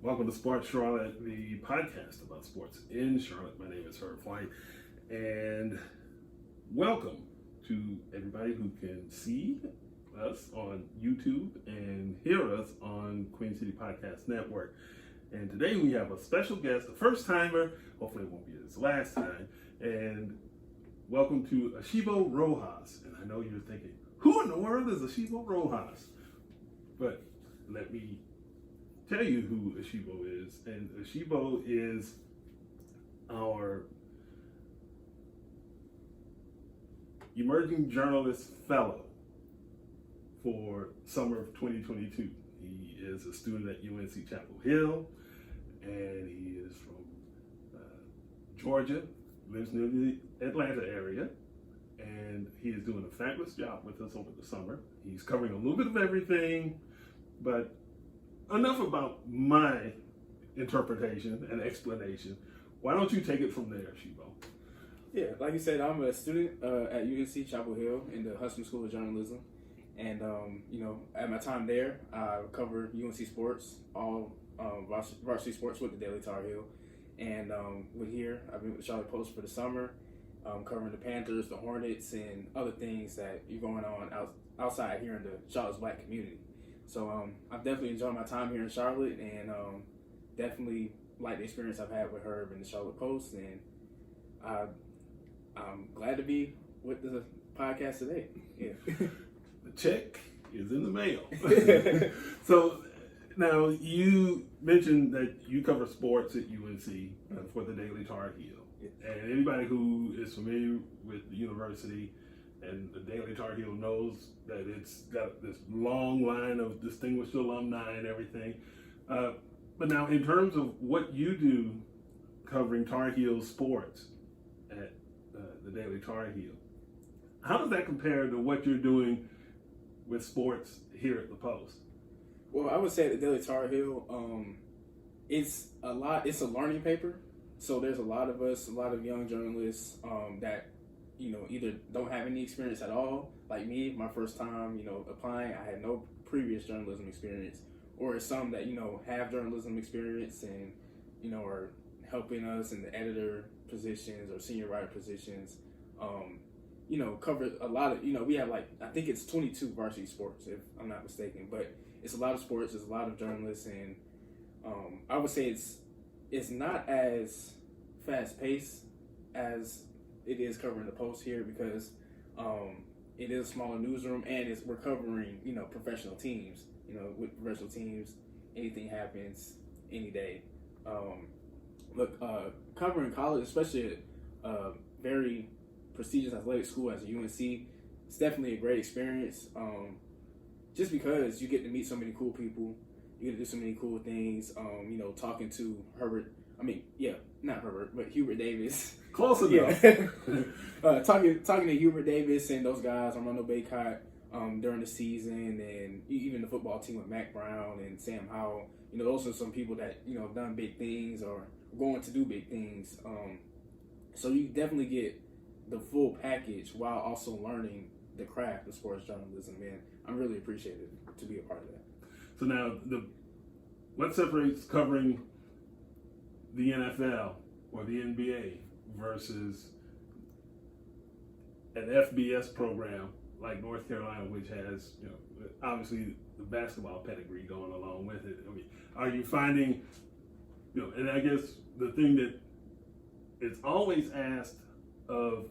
Welcome to Sports Charlotte, the podcast about sports in Charlotte. My name is Herb White, and welcome to everybody who can see us on YouTube and hear us on Queen City Podcast Network. And today we have a special guest, a first timer. Hopefully it won't be his last time. And welcome to Asheebo Rojas. And I know you're thinking, who in the world is Asheebo Rojas? But let me tell you who Asheebo is. And Asheebo is our Emerging Journalist Fellow for summer of 2022. He is a student at UNC-Chapel Hill, and he is from Georgia, lives near the Atlanta area, and he is doing a fabulous job with us over the summer. He's covering a little bit of everything, but enough about my interpretation and explanation. Why don't you take it from there, Asheebo? Yeah, like you said, I'm a student at UNC-Chapel Hill in the Hudson School of Journalism. And, at my time there, I covered UNC sports, all varsity sports with the Daily Tar Heel. And with here, I've been with the Charlotte Post for the summer, covering the Panthers, the Hornets, and other things that are going on outside here in the Charlotte's Black community. So I've definitely enjoyed my time here in Charlotte, and definitely like the experience I've had with Herb and the Charlotte Post. And I'm glad to be with the podcast today. Yeah. The check is in the mail. So now you mentioned that you cover sports at UNC for the Daily Tar Heel. And anybody who is familiar with the university and the Daily Tar Heel knows that it's got this long line of distinguished alumni and everything. But now in terms of what you do covering Tar Heel sports at the Daily Tar Heel, how does that compare to what you're doing with sports here at the Post? Well, I would say the Daily Tar Heel, it's a learning paper. So there's a lot of us, a lot of young journalists that, either don't have any experience at all. Like me, my first time, applying, I had no previous journalism experience. Or some that, have journalism experience and, are helping us in the editor positions or senior writer positions. Cover a lot of, we have I think it's 22 varsity sports, if I'm not mistaken. But it's a lot of sports, there's a lot of journalists, and I would say it's not as fast-paced as it is covering the Post here, because it is a smaller newsroom, and we're covering, professional teams. With professional teams, anything happens any day. Covering college, especially a very prestigious athletic school as a UNC, it's definitely a great experience. Just because you get to meet so many cool people, you get to do so many cool things. Talking to Hubert Davis. Close enough. Yeah. Talking to Hubert Davis and those guys, Armando Baycott, during the season, and even the football team with Mac Brown and Sam Howell. Those are some people that, have done big things or going to do big things. So you definitely get the full package while also learning the craft of sports journalism, and I'm really appreciative to be a part of that. So now, what separates covering the NFL or the NBA versus an FBS program like North Carolina, which has, obviously the basketball pedigree going along with it? I mean, are you finding, and I guess the thing that is always asked of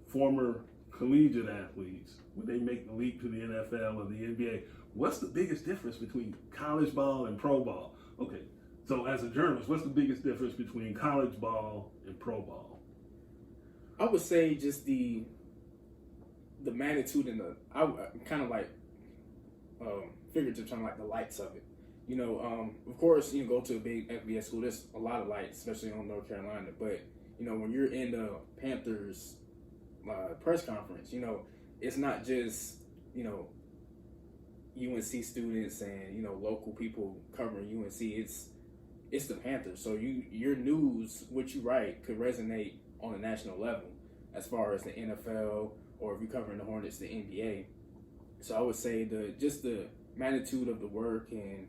former collegiate athletes when they make the leap to the NFL or the NBA, what's the biggest difference between college ball and pro ball? Okay, so as a journalist, what's the biggest difference between college ball and pro ball? I would say just the magnitude and I kind of like figurative term, like the lights of it. Of course, go to a big FBS school, there's a lot of lights, especially on North Carolina. But, when you're in the Panthers press conference, it's not just, UNC students and, local people covering UNC. It's the Panthers. So your news, what you write, could resonate on a national level as far as the NFL, or if you're covering the Hornets, the NBA. So I would say the magnitude of the work and,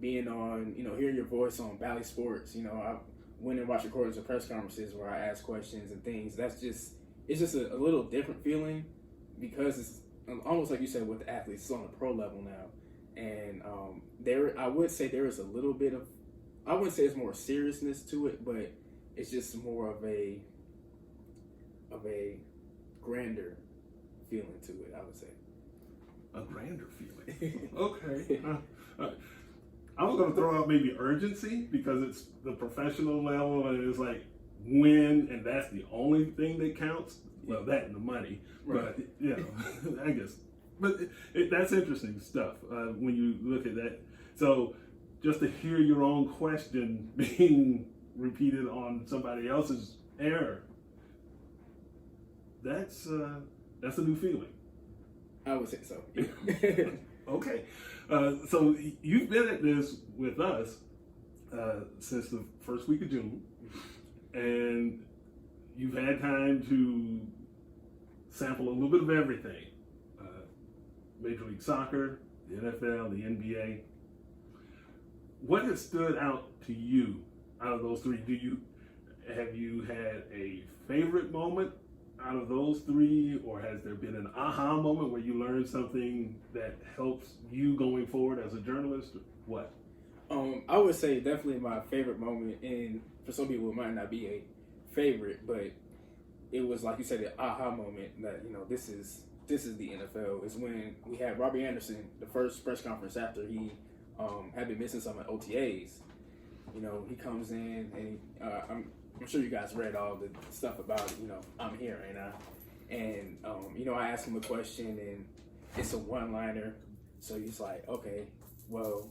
being on, hearing your voice on Bally Sports. I went and watched recordings of press conferences where I ask questions and things. It's just a little different feeling because it's almost like you said with the athletes, it's on a pro level now. And I would say there is a little bit of, I wouldn't say it's more seriousness to it, but it's just more of a grander feeling to it, I would say. A grander feeling. Okay. I was going to throw out maybe urgency because it's the professional level and it's like win, and that's the only thing that counts. Well, that and the money, right. But I guess. But that's interesting stuff when you look at that. So just to hear your own question being repeated on somebody else's air, that's a new feeling. I would say so. Okay. So you've been at this with us since the first week of June, and you've had time to sample a little bit of everything. Major League Soccer, the NFL, the NBA. What has stood out to you out of those three? Have you had a favorite moment out of those three, or has there been an aha moment where you learned something that helps you going forward as a journalist? What? I would say definitely my favorite moment, and for some people it might not be a favorite, but it was like you said, the aha moment that this is the NFL. Is when we had Robbie Anderson, the first press conference after he had been missing some OTAs. He comes in and I'm sure you guys read all the stuff about it. I'm here, ain't I? And I asked him a question, and it's a one-liner. So he's like, okay, well,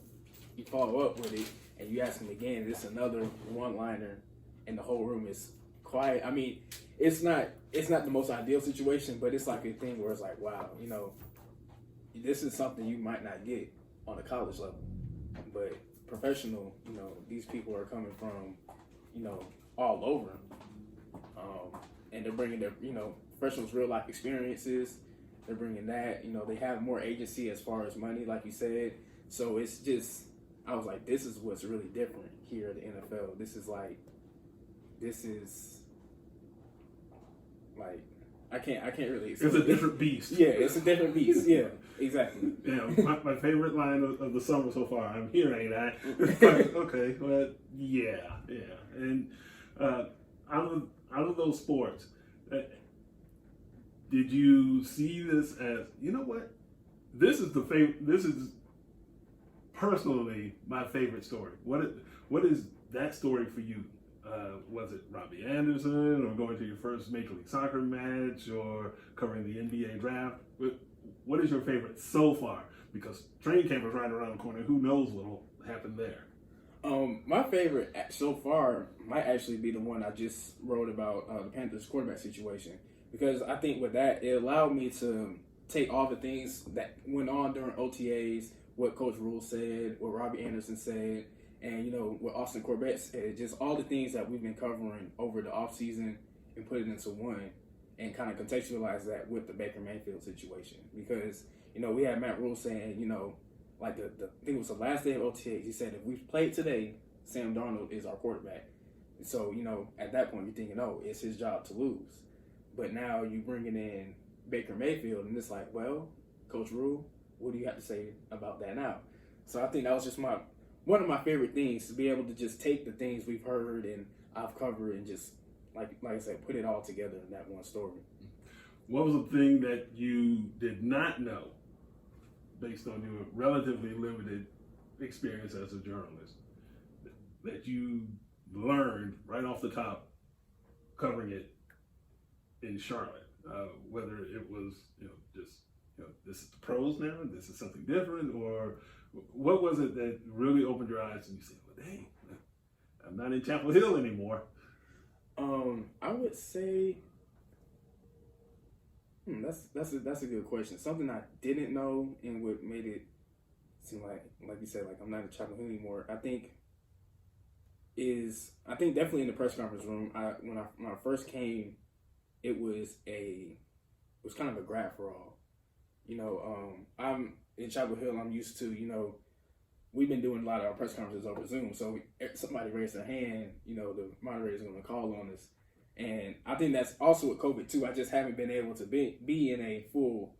you follow up with it, and you ask him again. It's another one-liner, and the whole room is quiet. I mean, it's not the most ideal situation, but it's like a thing where it's like, wow, this is something you might not get on a college level, but professional. These people are coming from, all over, and they're bringing their, professionals' real life experiences. They're bringing that, they have more agency as far as money, like you said. So it's just, I was like, this is what's really different here at the NFL. This is like, I can't really explain. It's a different beast. Yeah, it's a different beast. Yeah, exactly. Yeah, my favorite line of the summer so far. I'm here, ain't I? Okay, well, yeah. And out of those sports, did you see this as, what? This is personally my favorite story. What is that story for you? Was it Robbie Anderson, or going to your first Major League Soccer match, or covering the NBA draft? What is your favorite so far? Because training camp is right around the corner. Who knows what will happen there? My favorite so far might actually be the one I just wrote about, the Panthers quarterback situation. Because I think with that, it allowed me to take all the things that went on during OTAs, what Coach Rule said, what Robbie Anderson said, and what Austin Corbett said, just all the things that we've been covering over the offseason, and put it into one, and kind of contextualize that with the Baker Mayfield situation. Because we had Matt Rule saying, like I think it was the last day of OTAs, he said, if we played today, Sam Darnold is our quarterback. And so at that point you're thinking, oh, it's his job to lose. But now you bringing in Baker Mayfield, and it's like, well, Coach Rule, what do you have to say about that now? So I think that was just one of my favorite things, to be able to just take the things we've heard and I've covered and just, like I said, put it all together in that one story. What was the thing that you did not know, based on your relatively limited experience as a journalist, that you learned right off the top covering it in Charlotte? Whether it was, this is the pros now, this is something different, or what was it that really opened your eyes and you said, well, dang, I'm not in Chapel Hill anymore? I would say, that's a good question. Something I didn't know and what made it seem like you said, like I'm not in Chapel Hill anymore. I think definitely in the press conference room. When I first came, it was kind of a grab for all. I'm in Chapel Hill. I'm used to we've been doing a lot of our press conferences over Zoom. So if somebody raised their hand, the moderator is going to call on us. And I think that's also with COVID too. I just haven't been able to be in a full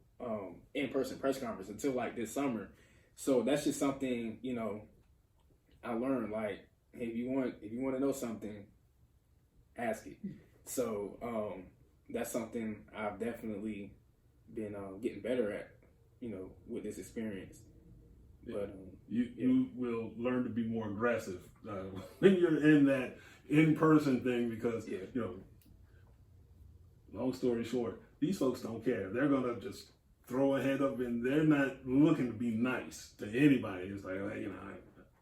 in-person press conference until like this summer. So that's just something, I learned, like, hey, if you want to know something, ask it. So that's something I've definitely been getting better at, with this experience. Yeah. But you will learn to be more aggressive when you're in that in-person thing because, long story short, these folks don't care. They're going to just throw a head up and they're not looking to be nice to anybody. It's like,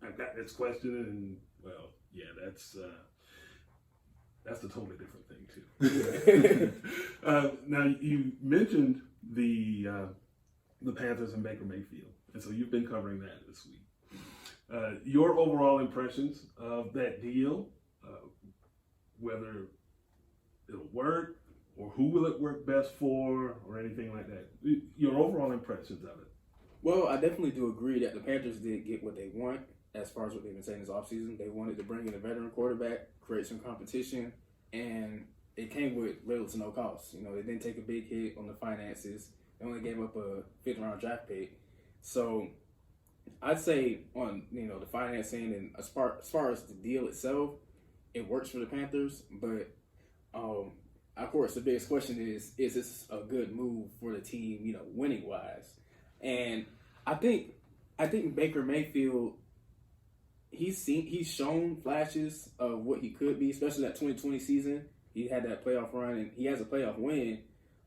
I've got this question and, well, yeah, that's a totally different thing too. Now you mentioned the Panthers and Baker Mayfield, and so you've been covering that this week. Your overall impressions of that deal, whether it'll work or who will it work best for or anything like that. Your overall impressions of it. Well, I definitely do agree that the Panthers did get what they want as far as what they've been saying this offseason. They wanted to bring in a veteran quarterback, create some competition, and it came with little to no cost. They didn't take a big hit on the finances. They only gave up a 5th-round draft pick. So I'd say on, the financing and as far as the deal itself, it works for the Panthers. But, of course, the biggest question is this a good move for the team, winning-wise? And I think Baker Mayfield, he's shown flashes of what he could be, especially that 2020 season. He had that playoff run, and he has a playoff win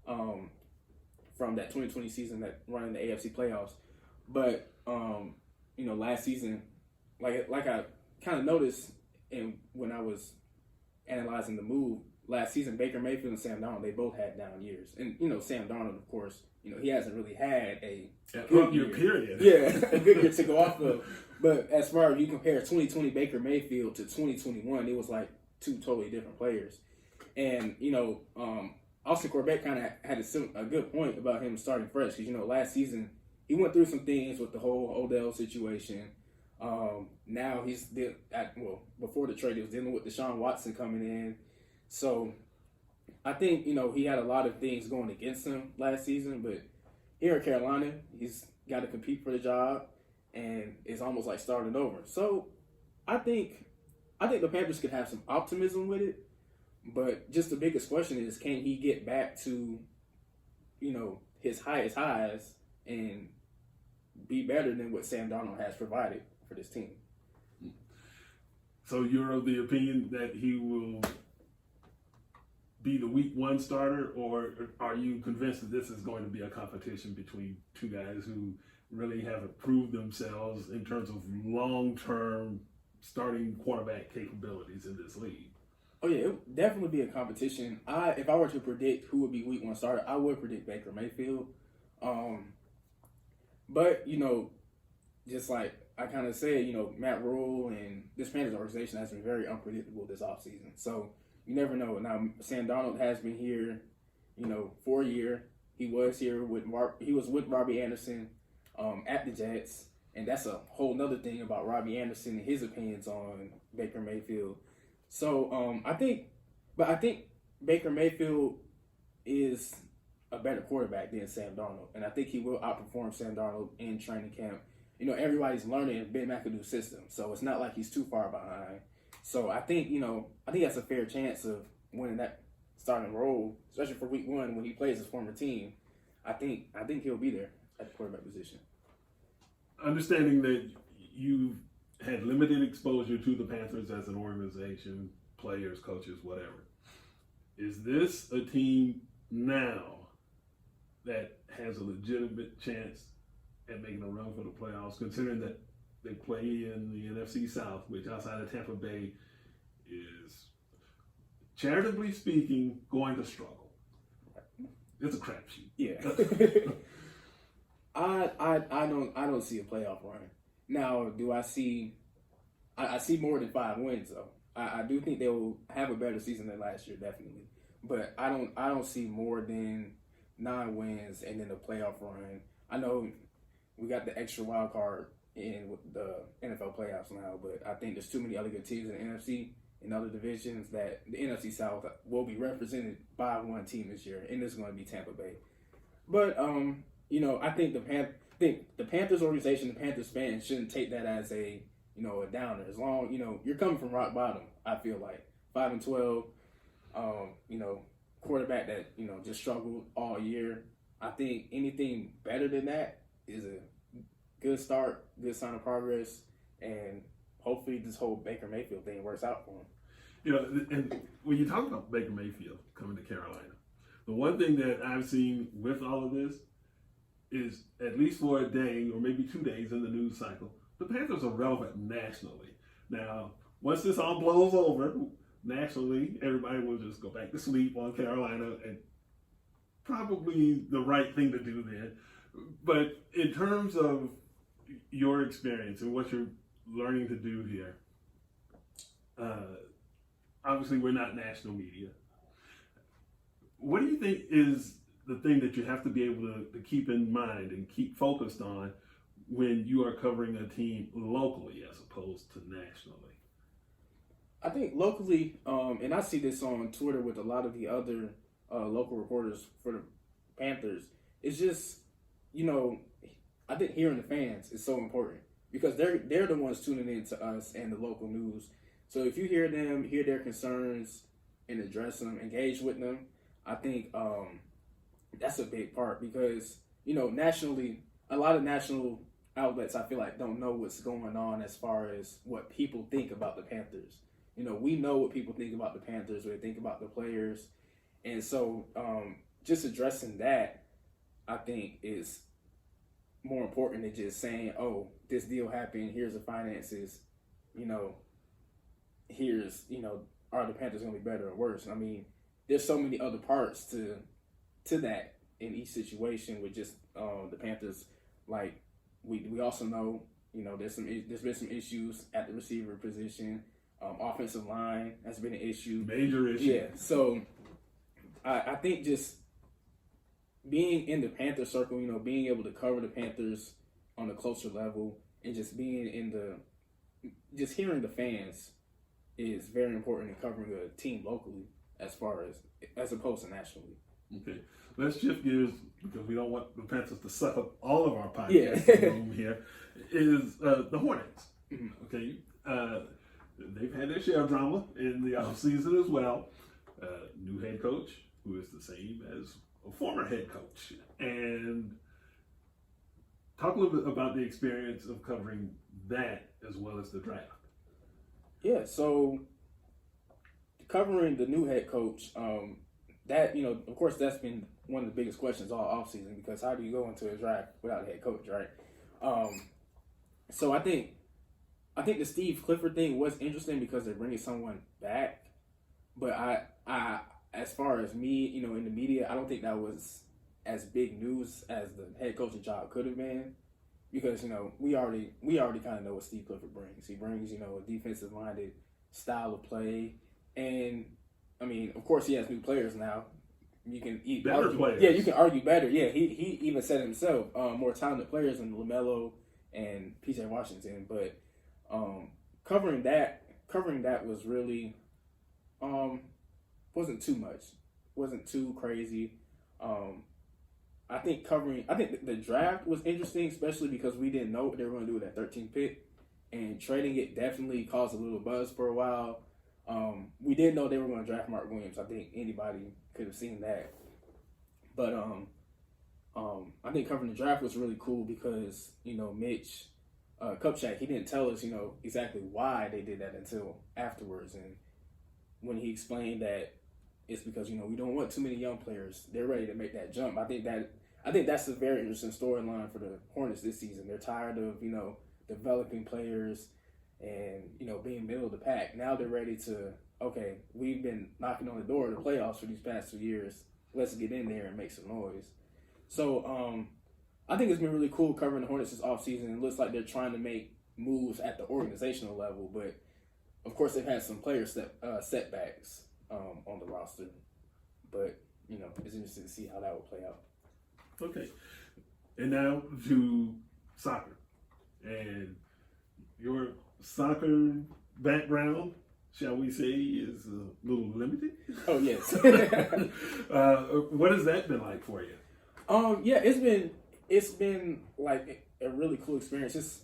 from that 2020 season, that run in the AFC playoffs. But last season, like I kind of noticed, and when I was analyzing the move last season, Baker Mayfield and Sam Darnold, they both had down years, and Sam Darnold, of course, he hasn't really had a good year. Period. Yeah, a good year to go off of. But as far as you compare 2020 Baker Mayfield to 2021, it was like two totally different players. And, Austin Corbett kind of had a good point about him starting fresh. Because, last season, he went through some things with the whole Odell situation. Now he's, before the trade, he was dealing with Deshaun Watson coming in. So I think, he had a lot of things going against him last season. But here in Carolina, he's got to compete for the job. And it's almost like starting over. So I think the Panthers could have some optimism with it. But just the biggest question is, can he get back to, his highest highs and be better than what Sam Darnold has provided for this team? So you're of the opinion that he will be the week one starter, or are you convinced that this is going to be a competition between two guys who really haven't proved themselves in terms of long-term starting quarterback capabilities in this league? Oh yeah, it would definitely be a competition. If I were to predict who would be week one starter, I would predict Baker Mayfield. But just like I kind of said, Matt Rule and this Panthers organization has been very unpredictable this offseason. So you never know. Now Sam Darnold has been here, for a year. He was here with Robbie Anderson at the Jets, and that's a whole nother thing about Robbie Anderson and his opinions on Baker Mayfield. So I think Baker Mayfield is a better quarterback than Sam Darnold, and I think he will outperform Sam Darnold in training camp. Everybody's learning Ben McAdoo's system, so it's not like he's too far behind. So I think that's a fair chance of winning that starting role, especially for week one when he plays his former team. I think he'll be there at the quarterback position. Understanding that you had limited exposure to the Panthers as an organization, players, coaches, whatever. Is this a team now that has a legitimate chance at making a run for the playoffs, considering that they play in the NFC South, which outside of Tampa Bay is, charitably speaking, going to struggle? It's a crapshoot. Yeah. I don't see a playoff run. Now, do I see? I see more than 5 wins though. I do think they will have a better season than last year, definitely. But I don't see more than 9 wins and then a playoff run. I know we got the extra wild card in the NFL playoffs now. But I think there's too many other good teams in the NFC and other divisions that the NFC South will be represented by one team this year, and it's going to be Tampa Bay. But I think the Panthers organization, the Panthers fans shouldn't take that as a downer. As long you're coming from rock bottom, I feel like 5-12, quarterback that just struggled all year. I think anything better than that is a good start, good sign of progress, and hopefully this whole Baker Mayfield thing works out for him. And when you talk about Baker Mayfield coming to Carolina, the one thing that I've seen with all of this is, at least for a day or maybe 2 days in the news cycle, the Panthers are relevant nationally. Now, once this all blows over, nationally, everybody will just go back to sleep on Carolina, and probably the right thing to do then. But in terms of your experience and what you're learning to do here, obviously we're not national media. What do you think is the thing that you have to be able to keep in mind and keep focused on when you are covering a team locally as opposed to nationally? I think locally, and I see this on Twitter with a lot of the other local reporters for the Panthers, it's just, I think hearing the fans is so important because they're the ones tuning in to us and the local news. So if you hear them, hear their concerns, and address them, engage with them, I think that's a big part because, nationally, a lot of national outlets, I feel like, don't know what's going on as far as what people think about the Panthers. We know what people think about the Panthers, what they think about the players. And so just addressing that, I think, is more important than just saying, oh, this deal happened, here's the finances, here's, are the Panthers going to be better or worse? I mean, there's so many other parts to that in each situation with just the Panthers. Like, we also know, there's been some issues at the receiver position. Offensive line has been an issue. Major issue. Yeah, so I think just being in the Panther circle, being able to cover the Panthers on a closer level and just being just hearing the fans is very important in covering a team locally as opposed to nationally. Okay, let's shift gears because we don't want the Panthers to suck up all of our podcasts room here. Is the Hornets? Mm-hmm. Okay, they've had their share of drama in the offseason as well. New head coach who is the same as a former head coach, and talk a little bit about the experience of covering that as well as the draft. Yeah, so covering the new head coach, that, of course, that's been one of the biggest questions all offseason because how do you go into a draft without a head coach, right? So I think the Steve Clifford thing was interesting because they're bringing someone back, but I as far as me, in the media, I don't think that was as big news as the head coaching job could have been because, we already kind of know what Steve Clifford brings. He brings, a defensive-minded style of play, and I mean, of course, he has new players now. You can argue, players. Yeah, you can argue better. Yeah, he even said himself, more talented players than LaMelo and PJ Washington. But covering that was really wasn't too much, wasn't too crazy. I think the draft was interesting, especially because we didn't know what they were going to do with that 13th pick, and trading it definitely caused a little buzz for a while. We did know they were going to draft Mark Williams. I think anybody could have seen that. But I think covering the draft was really cool because, Mitch Kupchak, he didn't tell us, exactly why they did that until afterwards. And when he explained that it's because, we don't want too many young players. They're ready to make that jump. I think that's a very interesting storyline for the Hornets this season. They're tired of, developing players and, being middle of the pack. Now they're ready to, okay, we've been knocking on the door of the playoffs for these past 2 years. Let's get in there and make some noise. So I think it's been really cool covering the Hornets this offseason. It looks like they're trying to make moves at the organizational level, but of course they've had some player setbacks on the roster. But, it's interesting to see how that will play out. Okay. And now to soccer. and your soccer background, shall we say, is a little limited. Oh yes. What has that been like for you? Yeah, it's been like a really cool experience. It's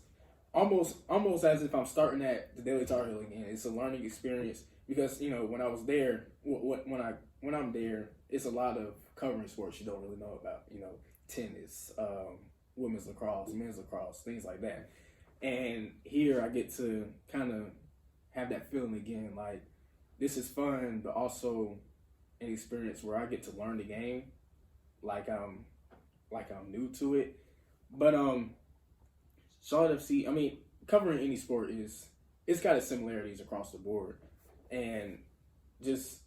almost as if I'm starting at the Daily Tar Heel again. It's a learning experience because when I was there, when I'm there, it's a lot of covering sports you don't really know about. Tennis, women's lacrosse, men's lacrosse, things like that. And here I get to kind of have that feeling again, like this is fun, but also an experience where I get to learn the game, like I'm new to it. But Charlotte FC, I mean, covering any sport it's got its similarities across the board, and just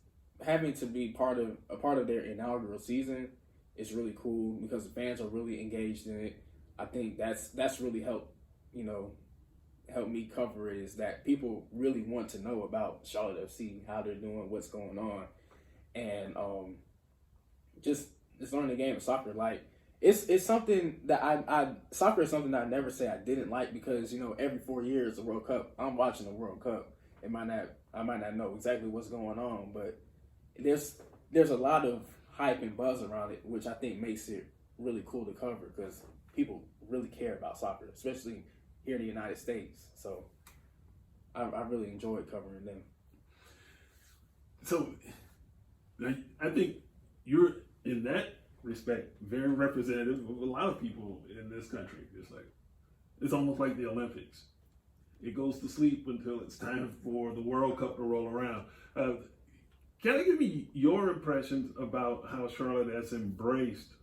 having to be a part of their inaugural season is really cool because the fans are really engaged in it. I think that's really helped me cover it, is that people really want to know about Charlotte FC, how they're doing, what's going on, and just learning the game of soccer. Like it's something that soccer is something that I never say I didn't like, because every 4 years the World Cup, I'm watching the World Cup. I might not know exactly what's going on, but there's a lot of hype and buzz around it, which I think makes it really cool to cover because people really care about soccer, especially here in the United States. So I really enjoyed covering them. So I think you're, in that respect, very representative of a lot of people in this country. It's almost like the Olympics. It goes to sleep until it's time for the World Cup to roll around. Can you give me your impressions about how Charlotte has embraced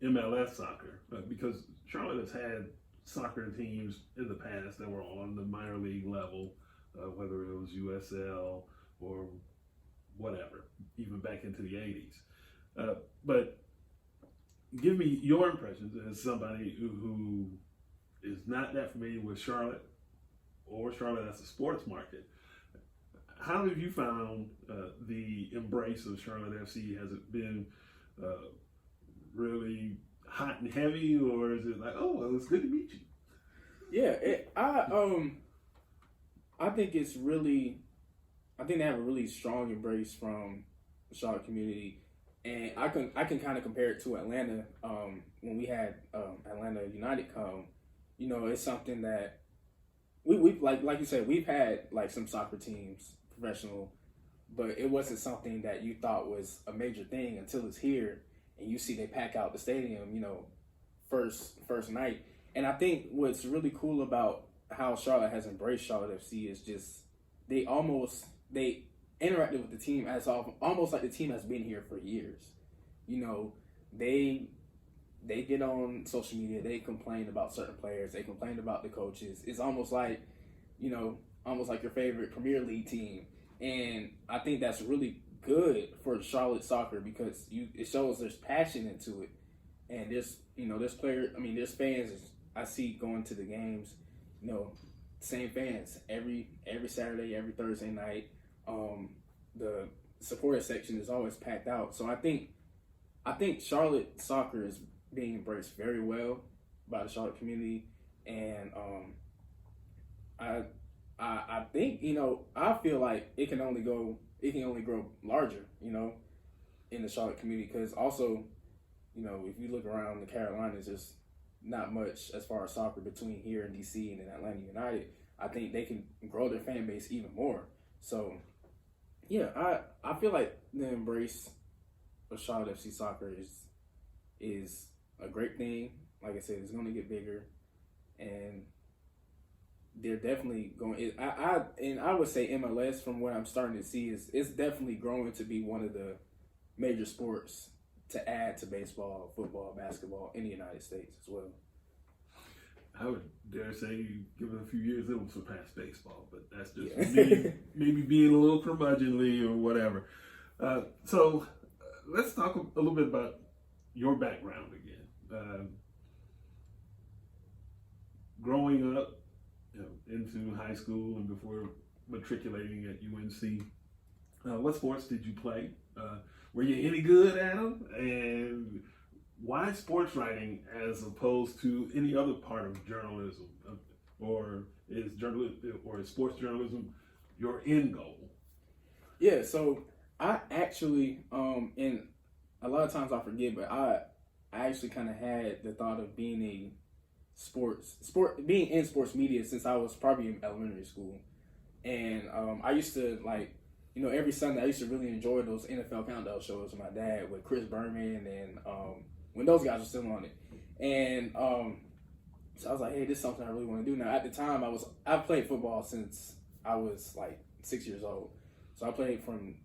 MLS soccer? Because Charlotte has had soccer teams in the past that were on the minor league level, whether it was USL or whatever, even back into the 80s. But give me your impressions as somebody who is not that familiar with Charlotte or Charlotte as a sports market. How have you found the embrace of Charlotte FC? Has it been really hot and heavy, or is it like, oh, well, it's good to meet you? Yeah, I think they have a really strong embrace from the Charlotte community, and I can kind of compare it to Atlanta. When we had Atlanta United come, it's something that we like you said, we've had like some soccer teams professional, but it wasn't something that you thought was a major thing until it's here and you see they pack out the stadium, first night. And I think what's really cool about how Charlotte has embraced Charlotte FC is just they interacted with the team as almost like the team has been here for years. They get on social media, they complain about certain players, they complain about the coaches. It's almost like your favorite Premier League team. And I think that's really good for Charlotte soccer because it shows there's passion into it. And there's fans I see going to the games, same fans every Saturday, every Thursday night. The supporter section is always packed out. So I think Charlotte soccer is being embraced very well by the Charlotte community, and I think I feel like it can only grow larger, in the Charlotte community, because also, if you look around the Carolinas, there's not much as far as soccer between here and DC and then Atlanta United. I think they can grow their fan base even more. So yeah, I feel like the embrace of Charlotte FC soccer is a great thing. Like I said, it's going to get bigger, and they're definitely going. I would say MLS, from what I'm starting to see, it's definitely growing to be one of the major sports to add to baseball, football, basketball in the United States as well. I would dare say, given a few years, it will surpass baseball, but that's just me, maybe being a little curmudgeonly or whatever. So let's talk a little bit about your background again. Growing up, into high school and before matriculating at UNC, what sports did you play? Were you any good at them? And why sports writing as opposed to any other part of journalism, or is sports journalism your end goal? Yeah, so I actually, and a lot of times I forget, but I actually kind of had the thought of being being in sports media since I was probably in elementary school, and I used to every Sunday I used to really enjoy those NFL countdown shows with my dad with Chris Berman and when those guys were still on it, and so I was like, hey, this is something I really want to do now. At the time, I played football since I was like 6 years old, so I played from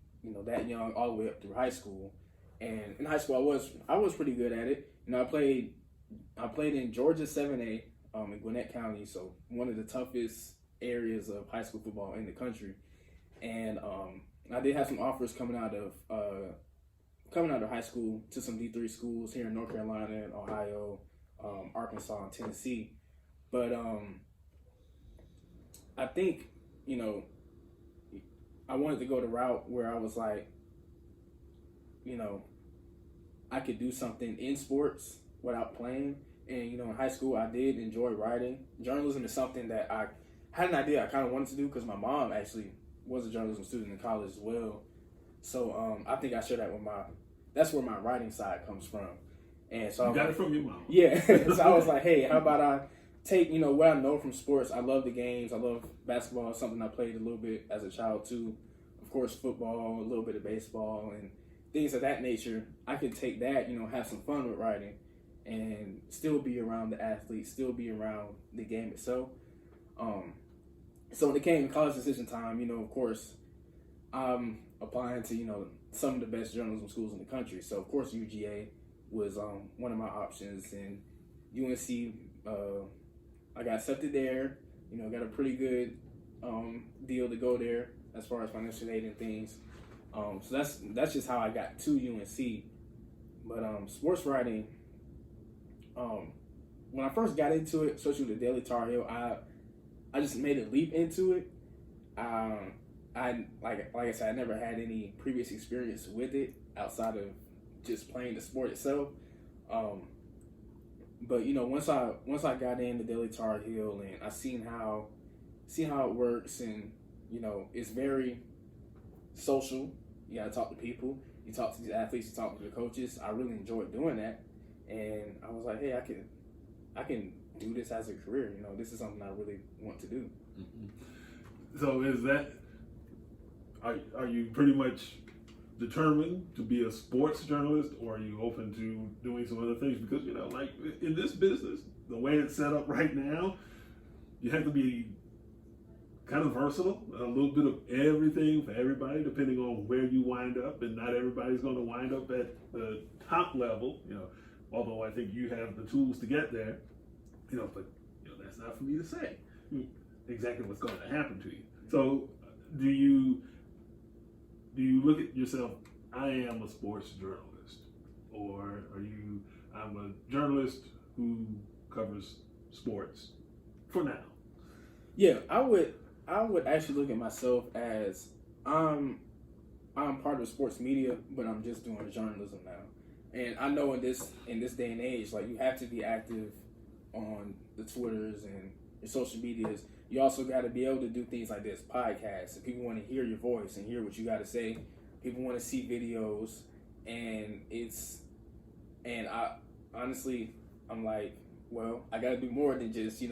that young all the way up through high school. And in high school, I was pretty good at it. I played in Georgia 7A in Gwinnett County, so one of the toughest areas of high school football in the country. And I did have some offers coming out of high school to some D3 schools here in North Carolina and Ohio, Arkansas, and Tennessee. But I think I wanted to go the route where I was like, I could do something in sports without playing. And, in high school, I did enjoy writing. Journalism is something that I had an idea I kind of wanted to do because my mom actually was a journalism student in college as well. So I think I share that that's where my writing side comes from. And so you got it from your mom. Yeah. So I was like, hey, how about I take, what I know from sports. I love the games. I love basketball. It's something I played a little bit as a child too. Of course, football, a little bit of baseball, and things of that nature. I could take that, have some fun with writing and still be around the athletes, still be around the game itself. So when it came to college decision time, of course, I'm applying to, some of the best journalism schools in the country. So, of course, UGA was one of my options. And UNC, I got accepted there, got a pretty good deal to go there as far as financial aid and things. So that's just how I got to UNC. But sports writing, when I first got into it, especially with the Daily Tar Heel, I just made a leap into it. Like I said, I never had any previous experience with it outside of just playing the sport itself. But once I got in the Daily Tar Heel and I seen how it works, and it's very social. You gotta talk to people. You talk to these athletes. You talk to the coaches. I really enjoyed doing that, and I was like, hey, I can do this as a career. This is something I really want to do. Mm-hmm. So is that? Are you pretty much determined to be a sports journalist, or are you open to doing some other things? Because like in this business, the way it's set up right now, you have to be kind of versatile, a little bit of everything for everybody, depending on where you wind up. And not everybody's going to wind up at the top level, although I think you have the tools to get there, but that's not for me to say exactly what's going to happen to you. So do you look at yourself, I am a sports journalist, or I'm a journalist who covers sports for now? Yeah, I would actually look at myself as I'm part of sports media, but I'm just doing journalism now. And I know in this day and age, like, you have to be active on the Twitters and your social medias. You also got to be able to do things like this, podcasts. If people want to hear your voice and hear what you got to say, people want to see videos, and I honestly, I'm like, well, I got to do more than just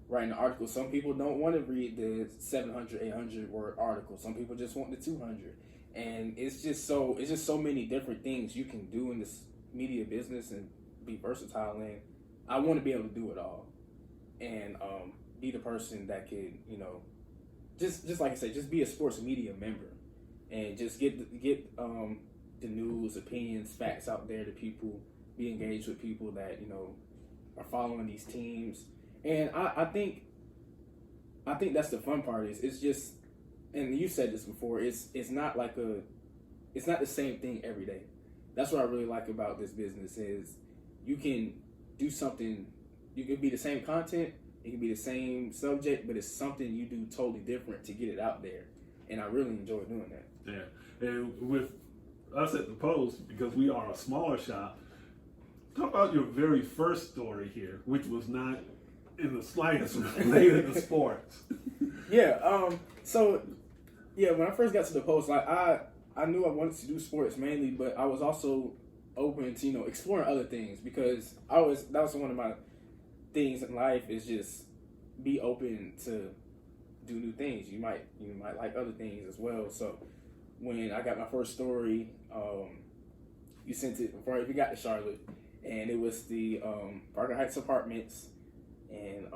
writing an article. Some people don't want to read the 700, 800 word article. Some people just want the 200. And it's just so many different things you can do in this media business and be versatile in. I want to be able to do it all, and be the person that could, just like I said, just be a sports media member, and just get the news, opinions, facts out there to people. Be engaged with people that are following these teams. And I think that's the fun part. It's just, and you said this before, it's not the same thing every day. That's what I really like about this business is you can do something, you can be the same content, it can be the same subject, but it's something you do totally different to get it out there. And I really enjoy doing that. Yeah. And with us at the Post, because we are a smaller shop, talk about your very first story here, which was not in the slightest related to sports. Yeah. So, yeah, when I first got to the Post, like I knew I wanted to do sports mainly, but I was also open to exploring other things because that was one of my things in life is just be open to do new things. You might like other things as well. So when I got my first story, you sent it before we got to Charlotte, and it was the Parker Heights apartments, and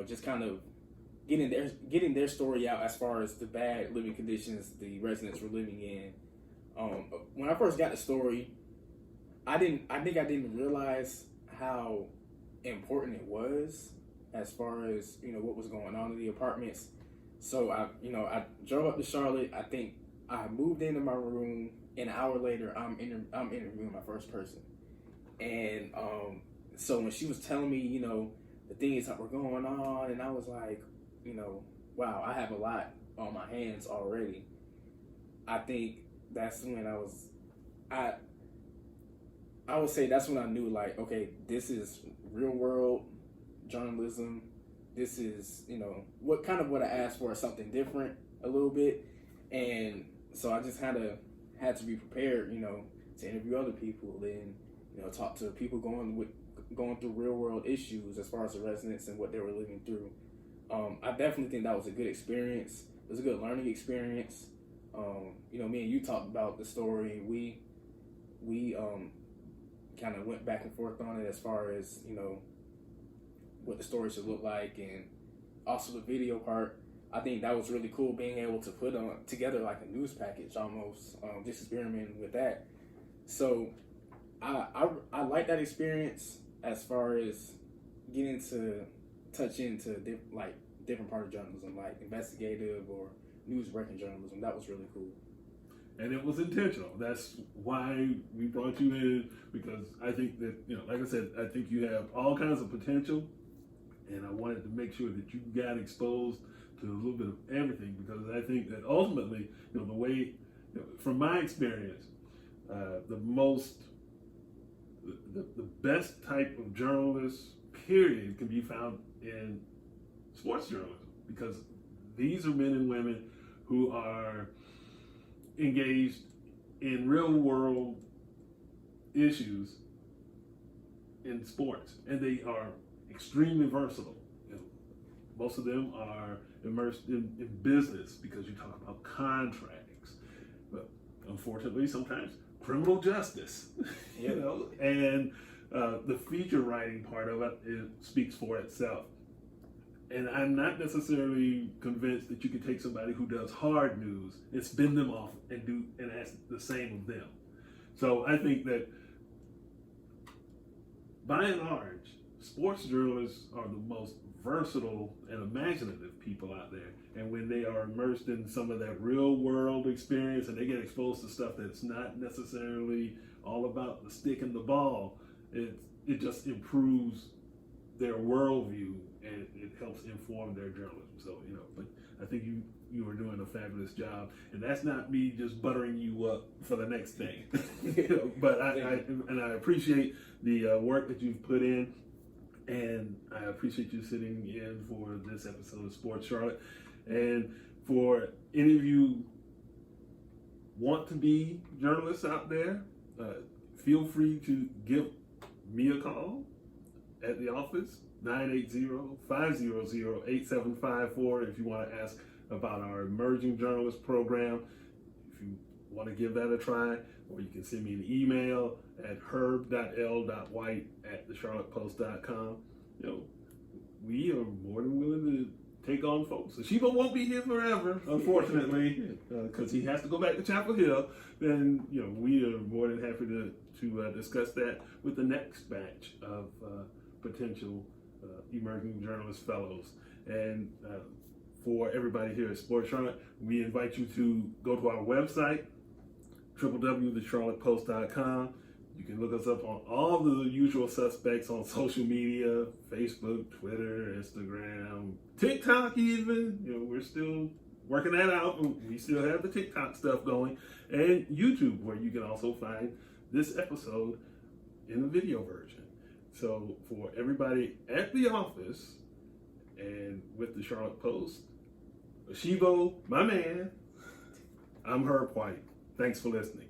just kind of getting their story out as far as the bad living conditions the residents were living in. When I first got the story, I think I didn't even realize how important it was as far as what was going on in the apartments. So I drove up to Charlotte. I think I moved into my room. An hour later, I'm interviewing my first person, and so when she was telling me the things that were going on, and I was like, wow, I have a lot on my hands already. I think that's when I would say that's when I knew, like, okay, this is real world journalism. This is, what I asked for is something different a little bit. And so I just had to be prepared, to interview other people and, talk to people going through real world issues as far as the residents and what they were living through. I definitely think that was a good experience. It was a good learning experience. Me and you talked about the story. We kind of went back and forth on it as far as, what the story should look like, and also the video part. I think that was really cool, being able to put together like a news package almost, just experimenting with that. So I like that experience as far as getting to touch into different part of journalism, like investigative or news breaking journalism. That was really cool. And it was intentional. That's why we brought you in, because I think that, like I said, I think you have all kinds of potential, and I wanted to make sure that you got exposed to a little bit of everything, because I think that ultimately, the way, from my experience, the best type of journalist, period, can be found in sports journalism, because these are men and women who are engaged in real world issues in sports, and they are extremely versatile. Most of them are immersed in business, because you talk about contracts, but unfortunately sometimes criminal justice, and the feature writing part of it speaks for itself. And I'm not necessarily convinced that you can take somebody who does hard news and spin them off and ask the same of them. So I think that by and large, sports journalists are the most versatile and imaginative people out there. And when they are immersed in some of that real world experience and they get exposed to stuff that's not necessarily all about the stick and the ball, it just improves their worldview, and it helps inform their journalism. So, but I think you are doing a fabulous job, and that's not me just buttering you up for the next thing. But I appreciate the work that you've put in, and I appreciate you sitting in for this episode of Sports Charlotte. And for any of you want to be journalists out there, feel free to give me a call at the office, 980-500-8754, if you want to ask about our emerging journalist program. If you want to give that a try, or you can send me an email at herb.l.white@thecharlottepost.com. We are more than willing to take on folks. Asheebo won't be here forever, unfortunately, because he has to go back to Chapel Hill. Then, we are more than happy to discuss that with the next batch of potential emerging journalist fellows. And for everybody here at Sports Charlotte, we invite you to go to our website, www.thecharlottepost.com. You can look us up on all the usual suspects on social media, Facebook, Twitter, Instagram, TikTok even. We're still working that out. We still have the TikTok stuff going. And YouTube, where you can also find this episode in a video version. So for everybody at the office and with the Charlotte Post, Asheebo, my man, I'm Herb White. Thanks for listening.